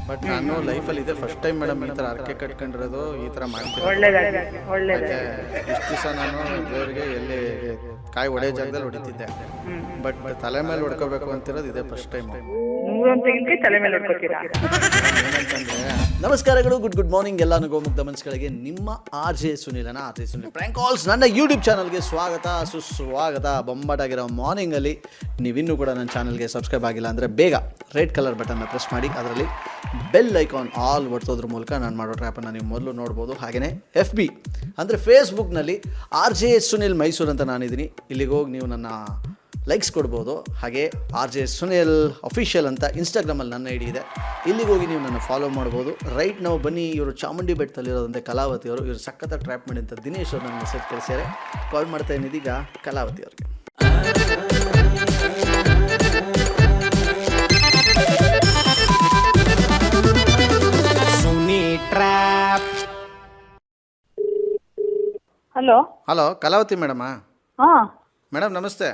But ನಾನು ಲೈಫಲ್ಲಿ ಇದೆ ಫಸ್ಟ್ ಟೈಮ್ ಮೇಡಮ್ ಈ ಥರ ಅರ್ಕೆ ಕಟ್ಕೊಂಡಿರೋದು, ಈ ಥರ ಮಾಡ್ತೀನಿ. ಒಳ್ಳೇದಾಗಿ ಇಷ್ಟು ದಿವಸ ನಾನು ದೇವರಿಗೆ ಎಲ್ಲಿ ಕಾಯಿ ಹೊಡೆ ಜಾಗದಲ್ಲಿ ಹೊಡಿತಿದ್ದೆ, ಬಟ್ ತಲೆ ಮೇಲೆ ಹೊಡ್ಕೋಬೇಕು ಅಂತಿರೋದು ಇದೇ ಫಸ್ಟ್ ಟೈಮ್. ತಲೆ ಮೇಲೆ ಹೊಡ್ಕೋತೀರಾ? ನಮಸ್ಕಾರಗಳು, ಗುಡ್ ಮಾರ್ನಿಂಗ್ ಎಲ್ಲ ಗೋಮುಗ್ಧ ಮನಸ್ಸುಗಳಿಗೆ. ನಿಮ್ಮ R J Sunil prank calls ನನ್ನ ಯೂಟ್ಯೂಬ್ ಚಾನಲ್ಗೆ ಸ್ವಾಗತ ಸುಸ್ವಾಗತ. ಬೊಂಬಾಟಾಗಿರೋ ಮಾರ್ನಿಂಗಲ್ಲಿ ನೀವಿನ್ನೂ ಕೂಡ ನನ್ನ ಚಾನಲ್ಗೆ ಸಬ್ಸ್ಕ್ರೈಬ್ ಆಗಿಲ್ಲ ಅಂದರೆ ಬೇಗ ರೆಡ್ ಕಲರ್ ಬಟನ್ನ ಪ್ರೆಸ್ ಮಾಡಿ, ಅದರಲ್ಲಿ ಬೆಲ್ ಐಕಾನ್ ಆಲ್ ಒತ್ತೋದ್ರ ಮೂಲಕ ನಾನು ಮಾಡೋ ಟ್ರ್ಯಾಪನ್ನು ನೀವು ಮೊದಲು ನೋಡ್ಬೋದು. ಹಾಗೆಯೇ FB ಅಂದರೆ ಫೇಸ್ಬುಕ್ನಲ್ಲಿ ಆರ್ ಜೆ ಸುನಿಲ್ ಮೈಸೂರು ಅಂತ ನಾನಿದ್ದೀನಿ, ಇಲ್ಲಿಗೆ ಹೋಗಿ ನೀವು ನನ್ನ ಲೈಕ್ಸ್ ಕೊಡ್ಬೋದು. ಹಾಗೆ ಆರ್ ಜೆ ಸುನಿಲ್ ಅಫಿಷಿಯಲ್ ಅಂತ ಇನ್ಸ್ಟಾಗ್ರಾಮಲ್ಲಿ ನನ್ನ ಐಡಿ ಇದೆ, ಇಲ್ಲಿಗೆ ಹೋಗಿ ನೀವು ನನ್ನ ಫಾಲೋ ಮಾಡ್ಬೋದು. ರೈಟ್ ನಾವು ಬನ್ನಿ, ಇವರು ಚಾಮುಂಡಿ ಬೆಟ್ಟದಲ್ಲಿರೋದಂತೆ ಕಲಾವತಿ ಅವರು, ಇವರು ಸಖತ್ತ ಟ್ರ್ಯಾಪ್ ಮಾಡಿ ಅಂತ ದಿನೇಶ್ ಅವ್ರು ನನ್ನ ಮೆಸೇಜ್ ಕಳಿಸ್ಯಾರೆ. ಕಾಲ್ ಮಾಡ್ತಾ ಇದ್ದೀಗ ಕಲಾವತಿ ಅವ್ರಿಗೆ. ಹಲೋ ಹಲೋ, ಕಲಾವತಿ ಮೇಡಮಾ? ಹಾ ಮೇಡಮ್ ನಮಸ್ತೆ.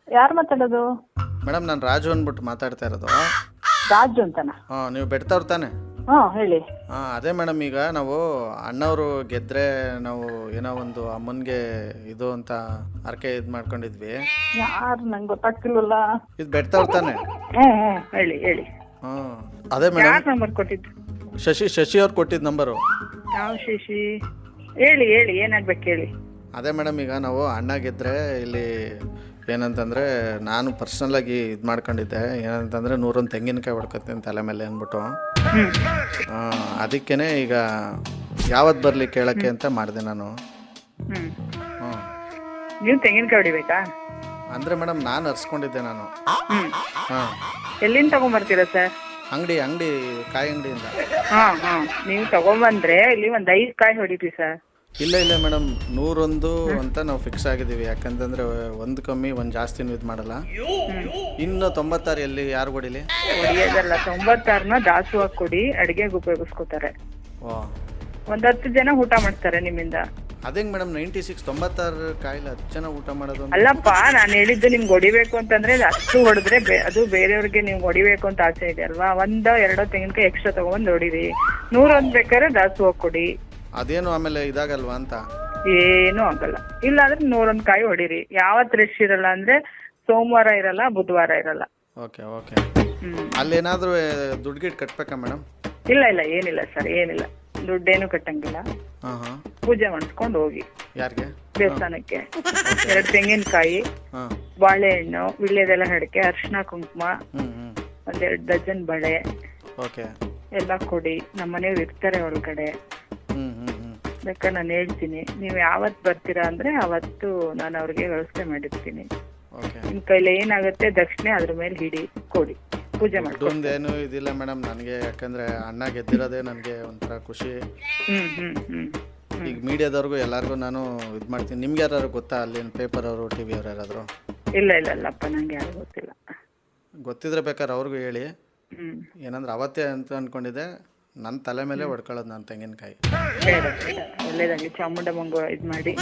ಯಾರು ಮಾತಾಡೋದು? ಮೇಡಮ್ ನಾನು ರಾಜು ಅಂದ್ಬಿಟ್ಟು ಮಾತಾಡ್ತಾ ಇರೋದು. ರಾಜು ಅಂತನಾ? ಹಾಂ, ನೀವು ಬೆಡ್ತವ್ರು ತಾನೆ? ಹಾಂ ಹೇಳಿ. ಹಾಂ, ಅದೇ ಮೇಡಮ್, ಈಗ ನಾವು ಅಣ್ಣವರು ಗೆದ್ದರೆ ನಾವು ಏನೋ ಒಂದು ಅಮ್ಮನಿಗೆ ಇದು ಅಂತ ಅರ್ಕೆ ಇದು ಮಾಡ್ಕೊಂಡಿದ್ವಿ. ಯಾರು ನಂಗೆ ಗೊತ್ತಾಗ್ತಿಲ್ವಲ್ಲ. ಇದು ಬೆಡ್ತವ್ರು ತಾನೆ? ಹ್ಞೂ ಹೇಳಿ ಹೇಳಿ. ಹಾಂ, ಅದೇ ಮೇಡಮ್. ಯಾರು ನಂಬರ್ ಕೊಟ್ಟಿದ್ದು? ಶಶಿ ಅವ್ರು ಕೊಟ್ಟಿದ್ದು ನಂಬರು. ಯಾವ ಶಶಿ? ಹೇಳಿ ಹೇಳಿ, ಏನಾಗ್ಬೇಕು ಹೇಳಿ. ಅದೇ ಮೇಡಮ್, ಈಗ ನಾವು ಅಣ್ಣ ಗೆದ್ದರೆ ಇಲ್ಲಿ ಏನಂತಂದರೆ ನಾನು ಪರ್ಸ್ನಲ್ಲಾಗಿ ಇದು ಮಾಡ್ಕೊಂಡಿದ್ದೆ, ಏನಂತಂದರೆ 101 ತೆಂಗಿನಕಾಯಿ ಹೊಡ್ಕೊತೀನಿ ತಲೆ ಮೇಲೆ ಅಂದ್ಬಿಟ್ಟು. ಅದಕ್ಕೇ ಈಗ ಯಾವತ್ತು ಬರಲಿ ಕೇಳೋಕ್ಕೆ ಅಂತ ಮಾಡಿದೆ ನಾನು. ಹ್ಞೂ ನೀವು ತೆಂಗಿನಕಾಯಿ ಹೊಡಿಬೇಕಾ? ಅಂದರೆ ಮೇಡಮ್ ನಾನು ಹರ್ಸ್ಕೊಂಡಿದ್ದೆ ನಾನು. ಹಾಂ, ಎಲ್ಲಿಂದ ತಗೊಂಬರ್ತೀರಾ ಸರ್? ಅಂಗಡಿ ಕಾಯಿ ಅಂಗಡಿಯಿಂದ. ಹಾಂ ನೀವು ತಗೊಂಬಂದ್ರೆ ಇಲ್ಲಿ ಒಂದು 5 ಕಾಯಿ ಹೊಡಿತೀವಿ ಸರ್. ಇಲ್ಲ ಮೇಡಮ್, 101 ಅಂತ ನಾವು ಫಿಕ್ಸ್ ಆಗಿದ್ದೀವಿ. ಯಾಕಂತಂದರೆ ಒಂದು ಕಮ್ಮಿ ಒಂದು ಜಾಸ್ತಿನೂ ಇದು ಮಾಡಲ್ಲ. ಇನ್ನು 96 ಎಲ್ಲಿ ಯಾರು ಹೊಡಿಲಿ? ಹೊಡಿಯೋದಲ್ಲ, 96ನ ದಾಸವಾಗಿ ಕೊಡಿ, ಅಡುಗೆಗೆ ಉಪಯೋಗಿಸ್ಕೋತಾರೆ. ಓ, ಒಂದು 10 ಜನ ಊಟ ಮಾಡ್ತಾರೆ ನಿಮ್ಮಿಂದ. ಅದೇ ಮೇಡಮ್, 96 ಕಾಯಿಲೆ 10 ಜನ ಊಟ ಮಾಡೋದು. ಅಲ್ಲಪ್ಪ, ನಾನು ಹೇಳಿದ್ದು ನಿಮ್ಗೆ ಹೊಡಿಬೇಕು ಅಂತಂದ್ರೆ ಅಷ್ಟು ಹೊಡೆದ್ರೆ ಅದು ಬೇರೆಯವ್ರಿಗೆ ನೀವು ಹೊಡಿಬೇಕು ಅಂತ ಆಸೆ ಇದೆ ಅಲ್ವಾ? 1-2 ತೆಂಗಿನಕಾಯಿ ಎಕ್ಸ್ಟ್ರಾ ತಗೊಂಡ್ ಹೊಡಿರಿ. 101 ಬೇಕಾದ್ರೆ ದಾಸವಾಗಿ ಕೊಡಿ. ಅದೇನು ಆಮೇಲೆ ಇದಾಗಲ್ವಾ ಅಂತ? ಏನೂ ಆಗಲ್ಲ. ಇಲ್ಲ ಅಂದ್ರೆ 101 ಕಾಯಿ ಹೊಡಿರಿ. ಯಾವತ್ತು ರೆಸ್ಟ್ ಇರಲ್ಲ ಅಂದ್ರೆ ಸೋಮವಾರ ಇರಲ್ಲ, ಬುಧವಾರ ಇರಲ್ಲ. ಓಕೆ. ಅಲ್ಲೇನಾದ್ರೂ ದುಡ್ಡು ಗಿಡ್ ಕಟ್ಬೇಕಾ ಮೇಡಮ್? ಇಲ್ಲ ಏನಿಲ್ಲ ಸರ್, ಏನಿಲ್ಲ, ದುಡ್ಡೇನು ಕಟ್ಟಂಗಿಲ್ಲ. ಹಾಂ, ಪೂಜೆ ಮಾಡಿಸ್ಕೊಂಡು ಹೋಗಿ. ಯಾರಿಗೆ? ದೇವಸ್ಥಾನಕ್ಕೆ. 2 ತೆಂಗಿನಕಾಯಿ, ಬಾಳೆಹಣ್ಣು, ವಿಳ್ಯದೆಲೆ ಅಡಿಕೆ, ಅರಿಶಿನ ಕುಂಕುಮ, 1-2 ಡಜನ್ ಬಳೆ ಓಕೆ ಎಲ್ಲ ಕೊಡಿ. ನಮ್ಮ ಮನೆಯವ್ರು ಇರ್ತಾರೆ ಒಳಗಡೆ. ಬೇಕಾದ್ರೆ ನಾನು ಹೇಳ್ತೀನಿ, ನೀವು ಯಾವತ್ತು ಬರ್ತೀರಾ ಅಂದ್ರೆ ಅವತ್ತು ನಾನು ಅವ್ರಿಗೆ ವ್ಯವಸ್ಥೆ ಮಾಡಿರ್ತೀನಿ. ನಿಮ್ ಕೈಲಿ ಏನಾಗುತ್ತೆ ದಕ್ಷಿಣೆ ಅದ್ರ ಮೇಲೆ ಹಿಡಿ ಕೊಡಿ, ಪೂಜೆ ಮಾಡಿ. ಏನು ಇದಿಲ್ಲ ಮೇಡಮ್ ನನಗೆ, ಯಾಕಂದ್ರೆ ಅಣ್ಣ ಗೆದ್ದಿರೋದೇ ನನಗೆ ಒಂಥರ ಖುಷಿ. ಈಗ ಮೀಡಿಯಾದವ್ರಿಗೂ ಎಲ್ಲರಿಗೂ ನಾನು ಇದು ಮಾಡ್ತೀನಿ. ನಿಮ್ಗೆ ಯಾರು ಗೊತ್ತಾ ಅಲ್ಲಿ ಪೇಪರ್ ಅವರು, TV ಅವ್ರು ಯಾರಾದ್ರು? ಇಲ್ಲಪ್ಪ, ನಂಗೆ ಯಾರು ಗೊತ್ತಿಲ್ಲ. ಗೊತ್ತಿದ್ರೆ ಬೇಕಾದ್ರೆ ಅವ್ರಿಗೂ ಹೇಳಿ. ಏನಂದ್ರೆ ಅವತ್ತೇ ಅಂತ ಅನ್ಕೊಂಡಿದ್ದೆ, ನನ್ನ ತಲೆ ಮೇಲೆ ಹೊಡ್ಕೊಳ್ಳೋದು ನಾನು ತೆಂಗಿನಕಾಯಿ. ಒಳ್ಳೇದಾಗಲಿ, ಚಾಮುಂಡಮ್ಮಂಗೂ ಇದು ಮಾಡಿ,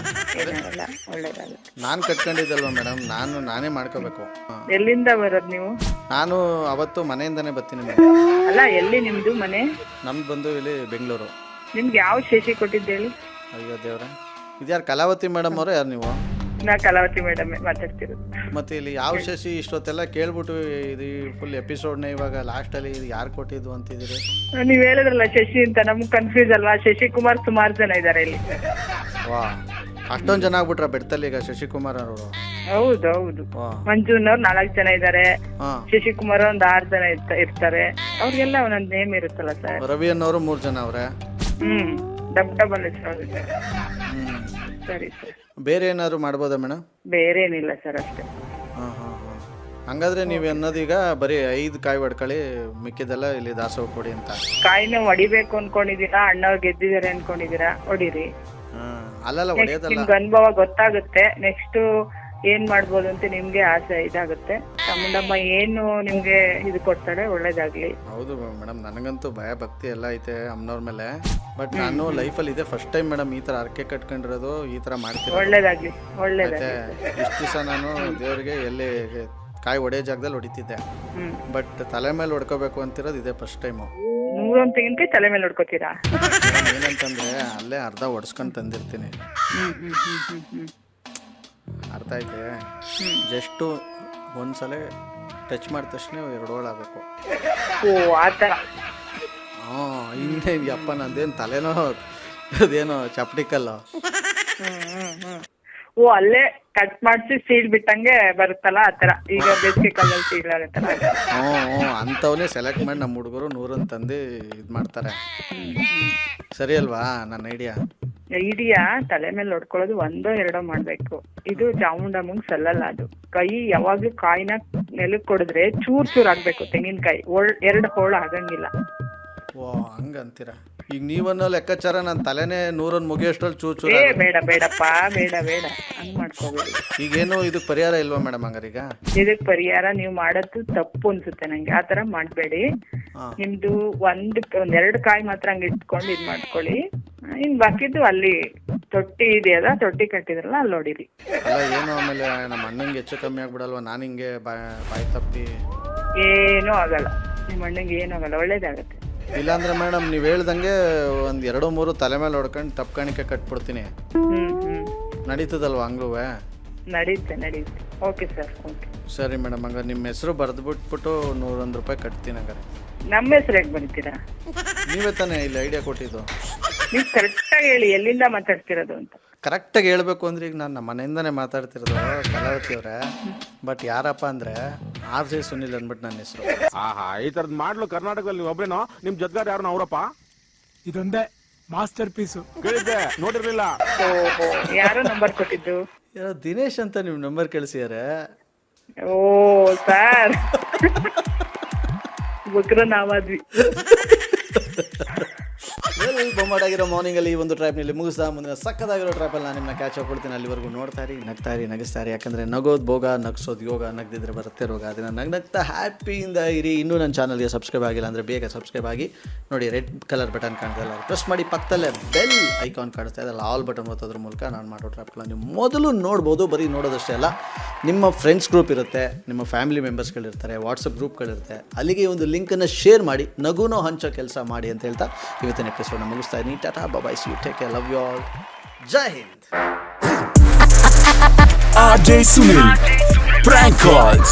ಏನಾಗಲ್ಲ, ಒಳ್ಳೇದಾಗಲಿ. ನಾನು ಕಟ್ಕೊಂಡಿದ್ದಲ್ವ ಮೇಡಮ್, ನಾನೇ ಮಾಡ್ಕೋಬೇಕು. ಎಲ್ಲಿಂದ ಬರೋದು ನೀವು? ನಾನು ಅವತ್ತು ಮನೆಯಿಂದನೇ ಬರ್ತೀನಿ. ಅಲ್ಲ, ಎಲ್ಲಿ ನಿಮ್ದು ಮನೆ? ನಮ್ದು ಬಂದು ಇಲ್ಲಿ ಬೆಂಗಳೂರು. ನಿಮ್ಗೆ ಯಾವ ಶಶಿ ಕೊಟ್ಟಿದ್ದು ಹೇಳಿ? ಅಯ್ಯೋ ದೇವ್ರೆ, ಇದ್ಯಾರು ಕಲಾವತಿ ಮೇಡಮ್ ಅವರು? ಯಾರು ನೀವು? ನಾ ಕಲಾವತಿ ಮೇಡಮ್ ಮಾತಾಡ್ತಿರೋದು. ಮತ್ತೆ ಇಲ್ಲಿ ಯಾವ ಶಶಿ? ಇಷ್ಟೊತ್ತೆಲ್ಲ ಕೇಳ್ಬಿಟ್ಟು ಇದು ಫುಲ್ ಎಪಿಸೋಡ್ನ ಇವಾಗ ಲಾಸ್ಟಲ್ಲಿ ಇದು ಯಾರು ಕೊಟ್ಟಿದ್ದು ಅಂತಿದ್ದೀರಿ? ನೀವ್ ಹೇಳಿದ್ರಲ್ಲ ಶಶಿ ಅಂತ, ನಮ್ಗೆ ಕನ್ಫ್ಯೂಸ್ ಅಲ್ವಾ? ಶಶಿಕುಮಾರ್ ಸುಮಾರು ಜನ ಇದ್ದಾರೆ ಇಲ್ಲಿ. ವಾ, ಅಷ್ಟೊಂದು ಜನ ಆಗ್ಬಿಟ್ರ ಬೆಡ್ತಲ್ಲಿ ಈಗ ಶಶಿಕುಮಾರ್ ಅವರು? ಹೌದು. ಮಂಜುನವ್ರು 4 ಜನ ಇದ್ದಾರೆ. ಶಶಿಕುಮಾರ್ 6 ಜನ ಇರ್ತಾರೆ. ಅವ್ರಿಗೆಲ್ಲ ಒಂದೊಂದು ನೇಮ್ ಇರುತ್ತಲ್ಲ ಸರ್. ರವಿ ಅನ್ನೋರು 3 ಜನ ಅವ್ರೆ. ಡಬಲ್ ಹೆಸರು. ಸರಿ ಸರ್. ಬೇರೆ ಏನಾದ್ರು ಮಾಡ್ಬೋದಾ ಮೇಡಮ್? ಬೇರೆ ಏನಿಲ್ಲ ಸರ್, ಅಷ್ಟೇ. ಹಂಗಾದ್ರೆ ನೀವು ಅನ್ನೋದೀಗ ಬರೀ 5 ಕಾಯಿ ಹೊಡ್ಕೊಳ್ಳಿ, ಮಿಕ್ಕಿದೆಲ್ಲ ಇಲ್ಲಿ ದಾಸೋಹ ಕೊಡಿ ಅಂತ. ಕಾಯಿನ ಹೊಡಿಬೇಕು ಅನ್ಕೊಂಡಿದೀರಾ? ಅಣ್ಣವ್ರು ಗೆದ್ದಿದ್ದಾರೆ ಅನ್ಕೊಂಡಿದೀರಾ? ಹೊಡಿರಿ. ಅಲ್ಲಲ್ಲ, ಹೊಡೆಯೋದಲ್ಲ. ನಿಮ್ಗೆ ಅನುಭವ ಗೊತ್ತಾಗುತ್ತೆ. ನೆಕ್ಸ್ಟ್ ಏನ್ ಮಾಡ್ಬೋದು ಅಂತ ನಿಮ್ಗೆ ಆಸೆ ಇದಾಗುತ್ತೆ. ಚಾಮುಂಡಮ್ಮ ಏನು ನಿಮ್ಗೆ ಇದು ಕೊಡ್ತಾಳೆ, ಒಳ್ಳೇದಾಗ್ಲಿ. ಹೌದು ಮೇಡಮ್, ನನಗಂತೂ ಭಯ ಭಕ್ತಿ ಎಲ್ಲ ಐತೆ ಅಮ್ಮನವ್ರ ಮೇಲೆ. ಬಟ್ ನಾನು ಲೈಫಲ್ಲಿ ಇದೆ ಫಸ್ಟ್ ಟೈಮ್ ಮೇಡಮ್ ಈ ಥರ ಅರ್ಕೆ ಕಟ್ಕೊಂಡಿರೋದು, ಈ ಥರ ಮಾಡ್ತೀನಿ. ಒಳ್ಳೇದಾಗ್ಲಿ. ಇಷ್ಟು ದಿವಸ ನಾನು ದೇವರಿಗೆ ಎಲ್ಲಿ ಕಾಯಿ ಹೊಡೆ ಜಾಗದಲ್ಲಿ ಹೊಡಿತಿದ್ದೆ, ಬಟ್ ತಲೆ ಮೇಲೆ ಹೊಡ್ಕೋಬೇಕು ಅಂತಿರೋದು ಇದೇ ಫಸ್ಟ್ ಟೈಮು. 101 ತೆಂಗಿನಕಾಯಿ ತಲೆ ಮೇಲೆ ಹೊಡ್ಕೋತೀರಾ? ಏನಂತಂದ್ರೆ ಅಲ್ಲೇ ಅರ್ಧ ಒಡ್ಸ್ಕೊಂಡು ತಂದಿರ್ತೀನಿ. ಅರ್ಥ ಐತೆ. ಜಸ್ಟು ಒಂದ್ಸಲ ಟಚ್ ಮಾಡಿದ ತಕ್ಷಣ 2 ಹೋಳಾಗಬೇಕು. ಓ ಆ ಥರ. ಇನ್ನೇನು ಯಪ್ಪ ನಂದೇನು ತಲೆನೋ ಅದೇನೋ ಚಪ್ಟಿಕಲ್ಲು. ಓ ಅಲ್ಲೇ ಕಟ್ ಮಾಡಿಸಿ ಸೀಳ್ ಬಿಟ್ಟಂಗೆ ಬರುತ್ತಲ್ಲ ಆ ಥರ. ಈಗ ಬೇಸಿಗೆ ಕಾಲದಲ್ಲಿ ಸೀಳಾಗತ್ತಲ್ಲ. ಅಂಥವನ್ನೇ ಸೆಲೆಕ್ಟ್ ಮಾಡಿ ನಮ್ಮ ಹುಡುಗರು 100 ತಂದು ಇದು ಮಾಡ್ತಾರೆ. ಸರಿ ಅಲ್ವಾ ನನ್ನ ಐಡಿಯಾ? ತಲೆ ಮೇಲೆ ಹೊಡ್ಕೊಳ್ಳೋದು 1 2 ಮಾಡ್ಬೇಕು. ಇದು ಚಾಮುಂಡಮ್ಮಂಗ್ ಸಲ್ಲಲ್ಲ ಅದು. ಕೈ ಯಾವಾಗ್ಲೂ ಕಾಯಿನ ನೆಲಕ್ಕೆ ಕೊಡಿದ್ರೆ ಚೂರ್ ಆಗ್ಬೇಕು ತೆಂಗಿನಕಾಯಿ. 2 ಹೋಳು ಆಗಂಗಿಲ್ಲ. ಓ ಹಂಗಂತೀರ? ಈಗ ನೀವನ್ನೋ ಲೆಕ್ಕಾಚಾರ ನನ್ನ ತಲೆನೇ 100 ಮುಗಿಯೋಷ್ಟ್ರಲ್ಲಿ ಚೂರು ಬೇಡಪ್ಪ ಬೇಡ ಹಂಗ್ ಮಾಡ್ಕೋಬೇಡಿ. ಈಗೇನು ಇದಕ್ಕೆ ಪರಿಹಾರ ಇಲ್ವಾ ಮೇಡಮ್? ಹಂಗಾರೀಗ ಇದಕ್ಕೆ ಪರಿಹಾರ ನೀವು ಮಾಡೋದು ತಪ್ಪು ಅನ್ಸುತ್ತೆ ನಂಗೆ. ಆ ಥರ ಮಾಡಬೇಡಿ. ನಿಮ್ದು 1-2 ಕಾಯಿ ಮಾತ್ರ ಹಂಗೆ ಇಟ್ಕೊಂಡು ಇದು ಮಾಡ್ಕೊಳ್ಳಿ. ಇನ್ ಬಾಕಿದ್ದು ಅಲ್ಲಿ ತೊಟ್ಟಿ ಇದೆಯಲ್ಲ, ತೊಟ್ಟಿ ಕಟ್ಟಿದ್ರಲ್ಲ ಅಲ್ಲಿ ನೋಡಿರಿ. ಅಲ್ಲ ಏನು ಆಮೇಲೆ ನಮ್ಮ ಅಣ್ಣಂಗೆ ಹೆಚ್ಚು ಕಮ್ಮಿ ಆಗ್ಬಿಡಲ್ವಾ? ನಾನು ಹಿಂಗೆ ಬಾಯಿ ತಪ್ಪಿ ಏನೂ ಆಗಲ್ಲ. ನಿಮ್ಮ ಅಣ್ಣಂಗೆ ಏನೂ ಆಗಲ್ಲ, ಒಳ್ಳೇದಾಗತ್ತೆ. ಇಲ್ಲಾಂದ್ರೆ ಮೇಡಮ್ ನೀವು ಹೇಳ್ದಂಗೆ 1-2-3 ತಲೆ ಮೇಲೆ ಹೊಡ್ಕೊಂಡು ತಪ್ಕಾಣಿಕೆ ಕಟ್ಬಿಡ್ತೀನಿ. ನಡೀತದಲ್ವಾ ಹಂಗೂ? ನಡೀತೆ. Okay sir, okay. ಸರಿ ಮೇಡಮ್, ಹಂಗಾರೆ ನಿಮ್ಮ ಹೆಸರು ಬರೆದ್ಬಿಟ್ಬಿಟ್ಟು 101 ರೂಪಾಯಿ ಕಟ್ತೀನಿ. ಹಂಗಾರೆ ನಮ್ಮ ಹೆಸರು ಹೇಗೆ ಬರೀತೀರಾ? ನೀವೇ ತಾನೇ ಇಲ್ಲಿ ಐಡಿಯಾ ಕೊಟ್ಟಿದ್ದು. ನೀವು ಕರೆಕ್ಟಾಗಿ ಹೇಳಿ ಎಲ್ಲಿಂದ ಮಾತಾಡ್ತಿರೋದು ಅಂತ. ಕರೆಕ್ಟಾಗಿ ಹೇಳ್ಬೇಕು ಅಂದ್ರೆ ಈಗ ನಾನು ನಮ್ಮ ಮನೆಯಿಂದನೇ ಮಾತಾಡ್ತಿರೋದು ಕಲಾವತಿ ಅವರೇ. ಬಟ್ ಯಾರಪ್ಪ ಅಂದ್ರೆ RJ ಸುನಿಲ್ ಅಂದ್ಬಿಟ್ಟು ನನ್ನ ಹೆಸರು. ಈ ತರದ್ ಮಾಡ್ಲು ಕರ್ನಾಟಕದಲ್ಲಿ ನೀವು ಒಬ್ರೇನೋ? ನಿಮ್ ಜೊತೆಗಾರ ಯಾರು ಅವರಪ್ಪ? ಇದೊಂದೇ ಮಾಸ್ಟರ್ ಪೀಸು. ಕೇಳಿದ್ದೆ, ನೋಡಿರ್ಲಿಲ್ಲ. ಯಾರು ನಂಬರ್ ಕೊಟ್ಟಿದ್ದು? ಯಾರೋ ದಿನೇಶ್ ಅಂತ ನಿಮ್ ನಂಬರ್ ಕಳಿಸಿದಾರೆ. ಓ ಸರ್, ಬುಕ್ರ ನಾವಾದ್ವಿ. ಬೊಂಬಾಟಾಗಿರೋ ಮಾರ್ನಿಂಗಲ್ಲಿ ಈ ಒಂದು ಟ್ರ್ಯಾಪ್ನಲ್ಲಿ ಮುಗಿಸ್ತಾ ಮುಂದಿನ ಸಕ್ಕದಾಗಿರೋ ಟ್ರ್ಯಾಪಲ್ಲಿ ನಾನು ನಿಮ್ಮನ್ನ ಕ್ಯಾಚ್ ಕೊಡ್ತೀನಿ. ಅಲ್ಲಿವರೆಗೂ ನೋಡ್ತಾ ಇರಿ, ನಗಿಸ್ತಾ ಇರಿ. ಯಾಕಂದರೆ ನಗೋದು ಭೋಗ, ನಗ್ಸೋದು ಯೋಗ, ನಗ್ದಿದ್ರೆ ಬರುತ್ತೆ ರೋಗ. ಅದನ್ನು ನಗ್ತಾ ಹ್ಯಾಪಿಯಿಂದ ಇರಿ. ಇನ್ನೂ ನನ್ನ ಚಾನಲ್ಗೆ ಸಬ್ಸ್ಕ್ರೈಬ್ ಆಗಿಲ್ಲ ಅಂದರೆ ಬೇಗ ಸಬ್ಸ್ಕ್ರೈಬ್ ಆಗಿ. ನೋಡಿ, ರೆಡ್ ಕಲರ್ ಬಟನ್ ಕಾಣ್ತಾ ಇಲ್ಲ, ಪ್ರೆಸ್ ಮಾಡಿ. ಪಕ್ಕದಲ್ಲೇ ಬೆಲ್ ಐಕಾನ್ ಕಾಣಿಸ್ತಾ ಇದೆ, ಆಲ್ ಬಟನ್ ಒತ್ತೋದ್ರ ಮೂಲಕ ನಾನು ಮಾಡೋ ಟ್ರ್ಯಾಪ್ಗಳನ್ನ ನೀವು ಮೊದಲು ನೋಡ್ಬೋದು. ಬರೀ ನೋಡೋದಷ್ಟೇ ಅಲ್ಲ, ನಿಮ್ಮ ಫ್ರೆಂಡ್ಸ್ ಗ್ರೂಪ್ ಇರುತ್ತೆ, ನಿಮ್ಮ ಫ್ಯಾಮಿಲಿ ಮೆಂಬರ್ಸ್ಗಳಿರ್ತಾರೆ, ವಾಟ್ಸಪ್ ಗ್ರೂಪ್ಗಳಿರುತ್ತೆ, ಅಲ್ಲಿಗೆ ಒಂದು ಲಿಂಕನ್ನು ಶೇರ್ ಮಾಡಿ, ನಗುನೋ ಹಂಚೋ ಕೆಲಸ ಮಾಡಿ ಅಂತ ಹೇಳ್ತಾ ಇವತ್ತಿನ ಎಪಿಸೋಡ್ನ ಮುಗಿಸ್ತಾ ಇದ್ದೀನಿ. Tata, bye, see you, take care, love you all, Jai Hind. RJ Sunil, Prank Calls.